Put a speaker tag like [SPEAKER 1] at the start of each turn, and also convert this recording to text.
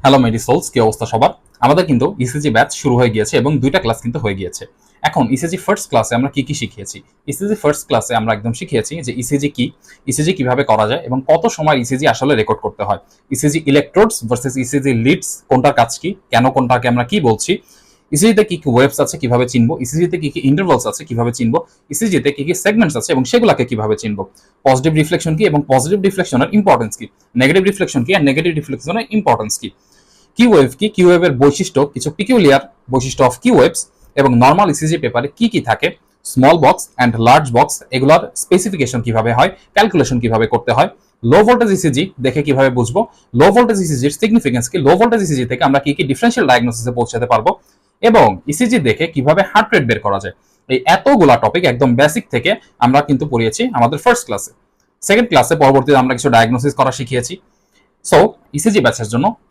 [SPEAKER 1] Hello মেডিসোলস, কি অবস্থা সবার? আমাদের কিন্তু ইসিজি ব্যাচ শুরু হয়ে গিয়েছে এবং দুইটা ক্লাস কিন্তু হয়ে গিয়েছে। এখন ইসিজি ফার্স্ট ক্লাসে আমরা কি কি শিখিয়েছি? ইসিজি ফার্স্ট ক্লাসে আমরা একদম শিখিয়েছি যে ইসিজি কি, ইসিজি কিভাবে করা যায় এবং কত সময় ইসিজি আসলে রেকর্ড করতে হয়। ECG electrodes versus ECG leads, কোনটার কাজ কি, কেন কোনটাকে আমরা কি বলছি, ইসিজিতে কি কি ওয়েভস আছে কিভাবে চিনবো, ইসিজিতে কি কি ইন্টারভালস আছে কিভাবে চিনবো, ইসিজিতে কি কি সেগমেন্টস আছে এবং সেগুলোকে কিভাবে চিনবো, পজিটিভ রিফ্লেকশন কি এবং পজিটিভ রিফ্লেকশনের ইম্পর্টেন্স কি, নেগেটিভ রিফ্লেকশন কি আর নেগেটিভ রিফ্লেকশনের ইম্পর্টেন্স কি, কি ওয়েভ কি, কি ওয়েভের বৈশিষ্ট্য, কিছু পিকুলিয়ার বৈশিষ্ট্য অফ কি ওয়েভস এবং নর্মাল ইসিজি পেপারে কি কি থাকে, small box and large box এগুলোর স্পেসিফিকেশন কিভাবে হয়, ক্যালকুলেশন কিভাবে করতে হয়, লো ভোল্টেজ ইসিজি দেখে কিভাবে বুঝবো, লো ভোল্টেজ ইসিজির সিগনিফিকেন্স কি, লো ভোল্টেজ ইসিজি থেকে আমরা কি কি ডিফারেন্সিয়াল ডায়াগনোসিসে পৌঁছাতে পারবো এবং ইসিজি দেখে কিভাবে হার্ট রেট বের করা যায়। এই এতগুলা টপিক একদম বেসিক থেকে আমরা কিন্তু পড়িয়েছি আমাদের ফার্স্ট ক্লাসে। সেকেন্ড ক্লাসে পরবর্তীতে আমরা কিছু ডায়াগনোসিস করা শিখিয়েছি। সো ইসিজি ব্যাচের জন্য